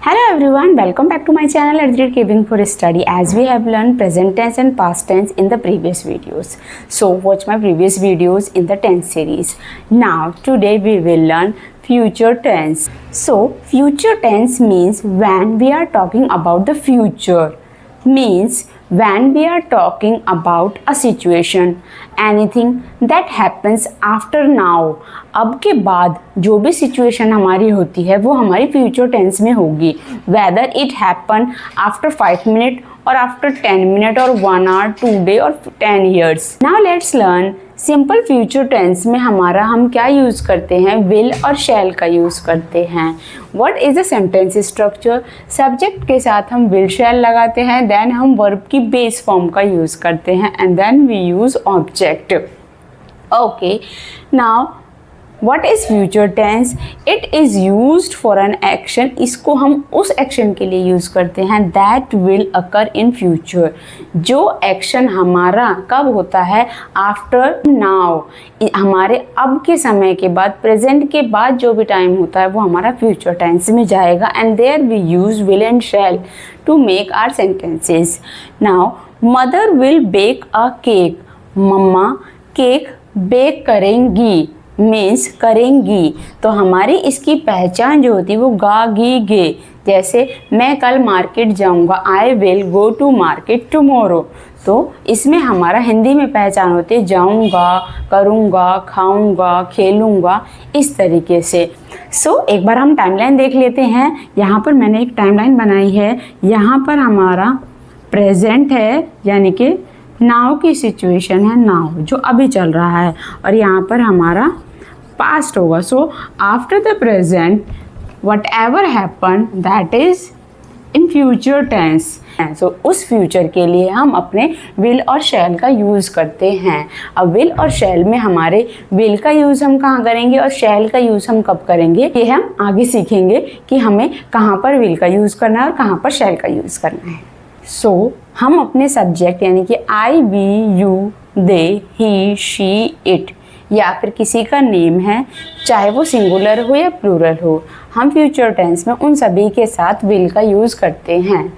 Hello everyone, welcome back to my channel Adrit Giving for Study. As we have learned present tense and past tense in the previous videos. So watch my previous videos in the tense series. Now today we will learn future tense. So future tense means when we are talking about the future. Means when we are talking about a situation, anything that happens after now. अब के बाद जो भी situation हमारी होती है वो हमारी फ्यूचर टेंस में होगी, whether it happen after 5 minute और आफ्टर 10 मिनट और 1 आवर, 2 डे और 10 years. Now let's learn simple future tense में हम क्या यूज़ करते हैं, विल और शैल का यूज़ करते हैं. What is the sentence structure, subject के साथ हम विल शैल लगाते हैं, देन हम वर्ब की बेस फॉर्म का यूज़ करते हैं and then we use object. Okay, now What is future tense? It is used for an action. इसको हम उस एक्शन के लिए यूज़ करते हैं that will occur in future. जो एक्शन हमारा कब होता है, after now. हमारे अब के समय के बाद, प्रेजेंट के बाद जो भी टाइम होता है वो हमारा फ्यूचर टेंस में जाएगा and there we use will and shall to make our sentences. Now mother will bake a cake. मम्मा केक बेक करेंगी मीन्स करेंगी. तो हमारी इसकी पहचान जो होती है वो गा गी गे. जैसे मैं कल मार्केट जाऊंगा, I will go to market tomorrow. तो इसमें हमारा हिंदी में पहचान होती है जाऊंगा, करूंगा, खाऊंगा, खेलूंगा, इस तरीके से. एक बार हम टाइमलाइन देख लेते हैं. यहाँ पर मैंने एक टाइमलाइन बनाई है. यहाँ पर हमारा प्रेजेंट है यानी कि नाउ की सिचुएशन है, नाउ जो अभी चल रहा है, और यहाँ पर हमारा पास्ट होगा. So after the present whatever happen that is in future tense. So उस फ्यूचर के लिए हम अपने विल और शैल का यूज़ करते हैं. अब विल और शैल में हमारे विल का यूज़ हम कहाँ करेंगे और शैल का यूज़ हम कब करेंगे, ये हम आगे सीखेंगे कि हमें कहाँ पर विल का यूज़ करना है और कहाँ पर शैल का यूज़ करना है. हम अपने सब्जेक्ट यानी कि I, we, you, they, he, she, it या फिर किसी का नेम है, चाहे वो सिंगुलर हो या प्लूरल हो, हम फ्यूचर टेंस में उन सभी के साथ विल का यूज़ करते हैं.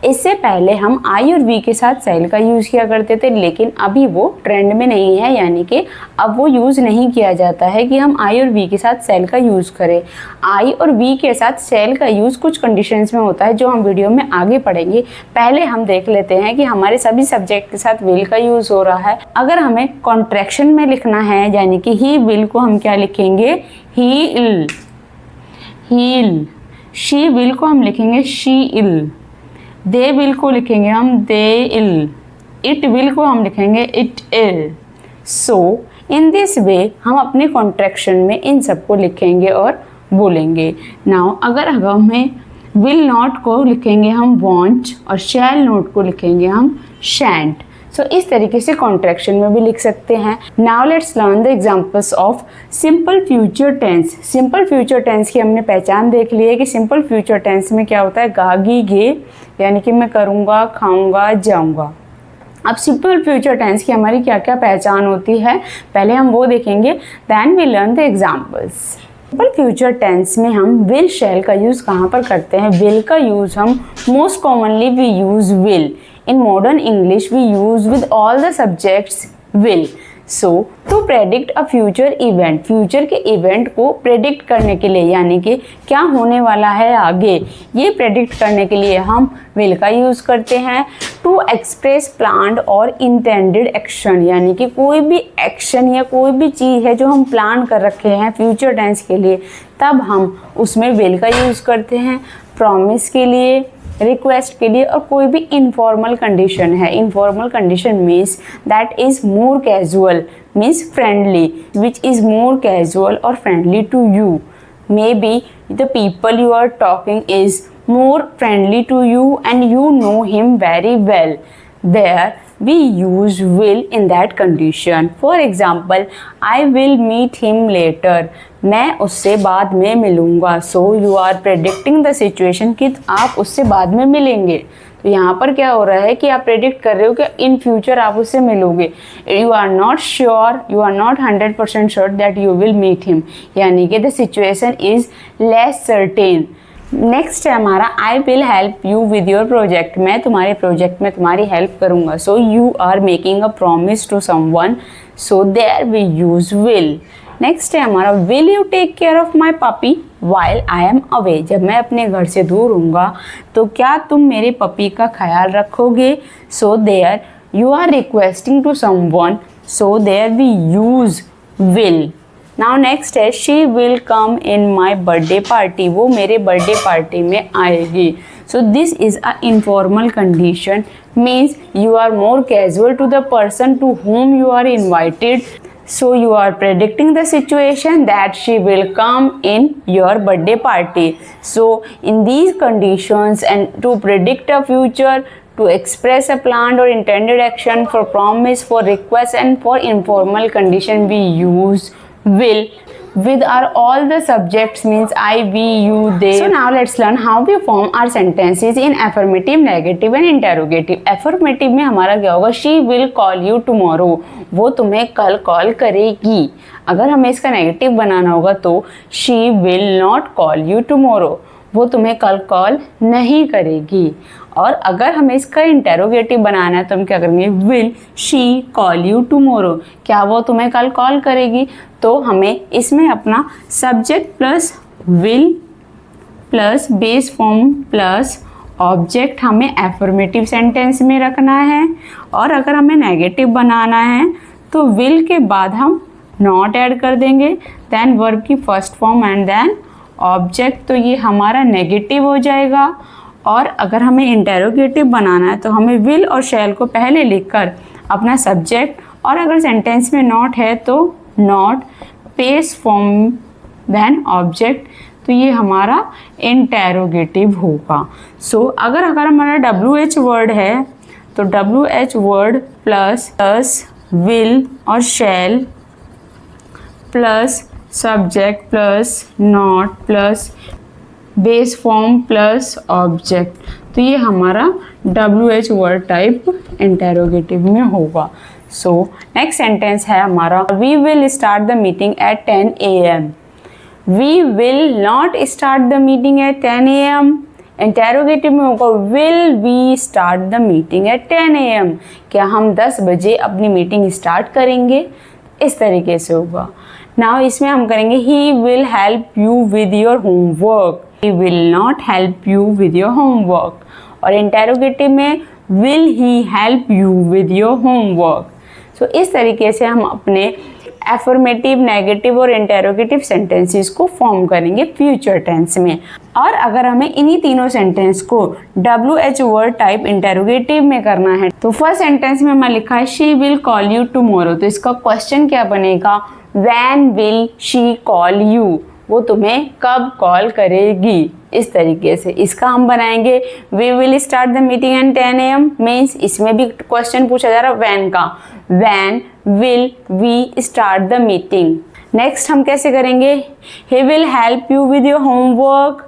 इससे पहले हम आई और वी के साथ सेल का यूज़ किया करते थे, लेकिन अभी वो ट्रेंड में नहीं है, यानी कि अब वो यूज़ नहीं किया जाता है कि हम आई और वी के साथ सेल का यूज़ करें. आई और वी के साथ सेल का यूज़ कुछ कंडीशंस में होता है जो हम वीडियो में आगे पढ़ेंगे. पहले हम देख लेते हैं कि हमारे सभी सब्जेक्ट के साथ विल का यूज़ हो रहा है. अगर हमें कॉन्ट्रैक्शन में लिखना है यानी कि ही विल को हम क्या लिखेंगे, ही इल, हील. शी विल को हम लिखेंगे शी इल. दे विल को लिखेंगे हम दे इल. इट विल को हम लिखेंगे it ill. So in this वे हम अपने कॉन्ट्रैक्शन में इन सबको लिखेंगे और बोलेंगे. नाउ अगर हमें विल नॉट को लिखेंगे हम वॉन्ट और शैल नॉट को लिखेंगे हम शैंट. इस तरीके से कॉन्ट्रैक्शन में भी लिख सकते हैं. Now let's learn the examples of simple future tense. Simple future tense की हमने पहचान देख ली है कि सिंपल फ्यूचर टेंस में क्या होता है, गागी गे यानी कि मैं करूँगा, खाऊंगा, जाऊँगा. अब सिंपल फ्यूचर टेंस की हमारी क्या क्या पहचान होती है, पहले हम वो देखेंगे, then we learn the examples. Simple future tense में हम विल शैल का यूज़ कहाँ पर करते हैं. विल का यूज़ हम most commonly we use will. In modern English, we use with all the subjects will. To predict a future event, future के इवेंट को प्रेडिक्ट करने के लिए यानी कि क्या होने वाला है आगे, ये प्रेडिक्ट करने के लिए हम will का यूज़ करते हैं. टू एक्सप्रेस प्लान्ड और इंटेंडेड एक्शन यानी कि कोई भी एक्शन या कोई भी चीज़ है जो हम प्लान कर रखे हैं फ्यूचर टेंस के लिए, तब हम उसमें will का यूज़ करते हैं. प्रॉमिस के लिए, रिक्वेस्ट के लिए, और कोई भी इनफॉर्मल कंडीशन है. Informal condition means that is more casual, means friendly, which is more casual और friendly to you. Maybe the people you are talking is more friendly to you and you know him very well. There we use will in that condition. For example, I will meet him later. मैं उससे बाद में मिलूँगा. So you are predicting the situation कि आप उससे बाद में मिलेंगे. तो यहाँ पर क्या हो रहा है कि आप प्रेडिक्ट कर रहे हो कि इन फ्यूचर आप उससे मिलोगे. You are not sure, you are not 100% sure that you will meet him, यानी कि the situation is less certain. Next है हमारा I will help you with your project, मैं तुम्हारे प्रोजेक्ट में तुम्हारी हेल्प करूँगा। So you are making a promise to someone, so there we use will. Next है हमारा will you take care of my puppy while I am away, जब मैं अपने घर से दूर हूँगा तो क्या तुम मेरे पपी का ख्याल रखोगे। So there you are requesting to someone, so there we use will. Now next है she will come in my birthday party, वो मेरे बर्थडे पार्टी में आएगी। So this is a informal condition, means you are more casual to the person to whom you are invited. So you are predicting the situation that she will come in your birthday party. So in these conditions, and to predict a future, to express a planned or intended action, for promise, for request, and for informal condition, we use will. With are all the subjects, means I, we, you, they. So now let's learn how we form our sentences in affirmative, negative and interrogative. Affirmative में हमारा क्या होगा, she will call you tomorrow, वो तुम्हें कल call करेगी. अगर हमें इसका नेगेटिव बनाना होगा तो she will not call you tomorrow, वो तुम्हें कल कॉल नहीं करेगी. और अगर हमें इसका इंटेरोगेटिव बनाना है तो हम क्या करेंगे, will she call you tomorrow, क्या वो तुम्हें कल कॉल करेगी. तो हमें इसमें अपना subject plus will plus base form plus object हमें एफर्मेटिव सेंटेंस में रखना है. और अगर हमें नेगेटिव बनाना है तो विल के बाद हम नॉट ऐड कर देंगे, देन वर्ब की first form and then object, तो ये हमारा नेगेटिव हो जाएगा. और अगर हमें इंटेरोगेटिव बनाना है तो हमें विल और शैल को पहले लिखकर अपना सब्जेक्ट, और अगर सेंटेंस में नॉट है तो not, base form then object, तो ये हमारा इंटेरोगेटिव होगा. सो अगर हमारा WH वर्ड है तो WH वर्ड प्लस विल और शैल plus subject plus not plus base form plus object, तो ये हमारा WH वर्ड टाइप इंटेरोगेटिव में होगा. सो नेक्स्ट सेंटेंस है हमारा, we will start the meeting at 10 AM. We will not start the meeting at 10 AM. Interrogative में होगा will we start the meeting at 10 AM, क्या हम 10 बजे अपनी मीटिंग स्टार्ट करेंगे, इस तरीके से होगा. नाउ इसमें हम करेंगे he will help you with your homework, he will not help you with your homework. और इंटेरोगेटिव में will he help you with your homework. सो इस तरीके से हम अपने एफर्मेटिव, नेगेटिव और इंटेरोगेटिव सेंटेंसेस को फॉर्म करेंगे फ्यूचर टेंस में. और अगर हमें इन्हीं तीनों सेंटेंस को WH वर्ड टाइप इंटेरोगेटिव में करना है तो फर्स्ट सेंटेंस में हमारा लिखा है she will call you tomorrow, तो इसका क्वेश्चन क्या बनेगा, when will she call you, वो तुम्हें कब कॉल करेगी. इस तरीके से इसका हम बनाएंगे we will start the meeting at 10 AM, means इसमें भी क्वेश्चन पूछा जा रहा है व्हेन का, when will we start the meeting. Next हम कैसे करेंगे, he will help you with your homework,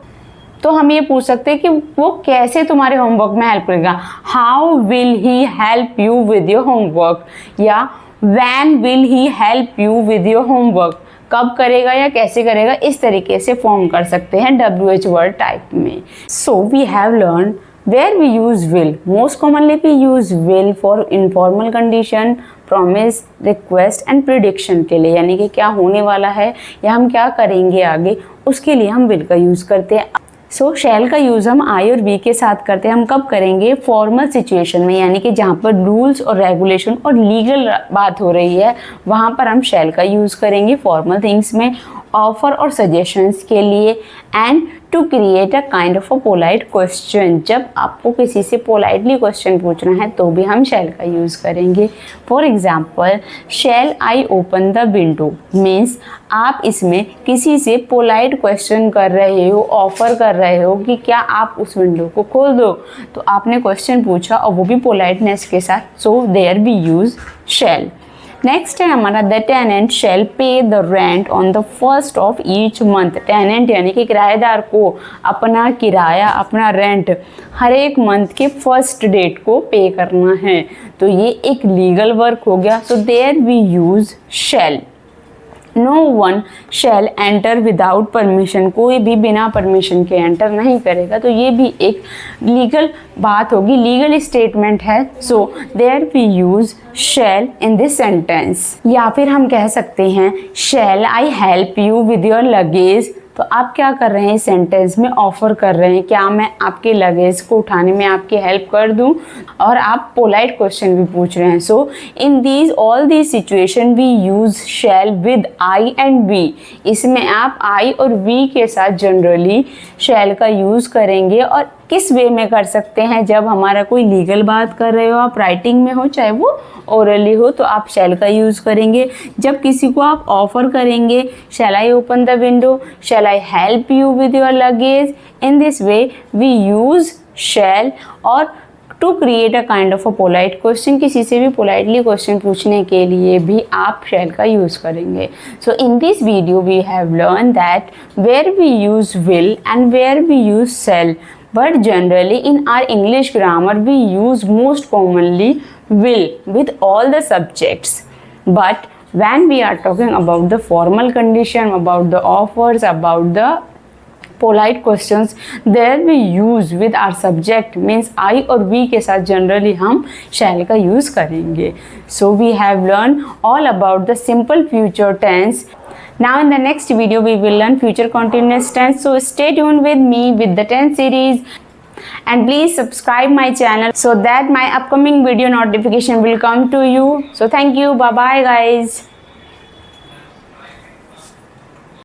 तो हम ये पूछ सकते हैं कि वो कैसे तुम्हारे होमवर्क में हेल्प करेगा, how will he help you with your homework, या when will he help you with your homework, कब करेगा या कैसे करेगा, इस तरीके से फॉर्म कर सकते हैं WH वर्ड टाइप में. So we have learn where we use will. Most commonly we use will for informal condition, promise, request and prediction के लिए, यानी कि क्या होने वाला है या हम क्या करेंगे आगे, उसके लिए हम विल का यूज़ करते हैं. सो शैल का यूज़ हम आई और वी के साथ करते हैं. हम कब करेंगे, फॉर्मल सिचुएशन में, यानी कि जहाँ पर रूल्स और रेगुलेशन और लीगल बात हो रही है वहाँ पर हम शैल का यूज़ करेंगे. फॉर्मल थिंग्स में ऑफर और सजेशंस के लिए, and to create a kind of a polite question, जब आपको किसी से पोलाइटली क्वेश्चन पूछना है तो भी हम शैल का यूज़ करेंगे. For example, shall I open the window, means आप इसमें किसी से पोलाइट क्वेश्चन कर रहे हो, ऑफर कर रहे हो कि क्या आप उस विंडो को खोल दो, तो आपने क्वेश्चन पूछा और वो भी पोलाइटनेस के साथ. So there we use shall. Next है हमारा the tenant shall pay the rent on the first of each month. Tenant यानी कि किराएदार को अपना किराया, अपना रेंट हर एक मंथ के फर्स्ट डेट को पे करना है, तो ये एक लीगल वर्क हो गया. So there we use shall. No one shall enter without permission, कोई भी बिना परमिशन के एंटर नहीं करेगा, तो ये भी एक लीगल बात होगी, लीगल स्टेटमेंट है। So there we use shall in this sentence. या फिर हम कह सकते हैं shall I help you with your luggage, तो आप क्या कर रहे हैं इस सेंटेंस में, ऑफर कर रहे हैं, क्या मैं आपके लगेज को उठाने में आपकी हेल्प कर दूं, और आप पोलाइट क्वेश्चन भी पूछ रहे हैं। So in these all these situation we use shall with I and we, इसमें आप आई और वी के साथ जनरली शैल का यूज़ करेंगे। और किस वे में कर सकते हैं, जब हमारा कोई लीगल बात कर रहे हो, आप राइटिंग में हो चाहे वो ओरली हो, तो आप शैल का यूज़ करेंगे। जब किसी को आप ऑफर करेंगे, shall I open the window, shall I help you with your luggage, in this way we use shall. और to create a kind of a polite question, किसी से भी पोलाइटली क्वेश्चन पूछने के लिए भी आप शैल का यूज़ करेंगे। So in this video we have learn that where we use will and where we use shall, but generally in our English grammar we use most commonly will with all the subjects. But when we are talking about the formal condition, about the offers, about the polite questions, there we use with our subject, means I और we के साथ generally हम shall का use करेंगे। So we have learned all about the simple future tense. Now in the next video we will learn future continuous tense, so stay tuned with me with the tense series, and please subscribe my channel so that my upcoming video notification will come to you. So thank you, bye bye guys.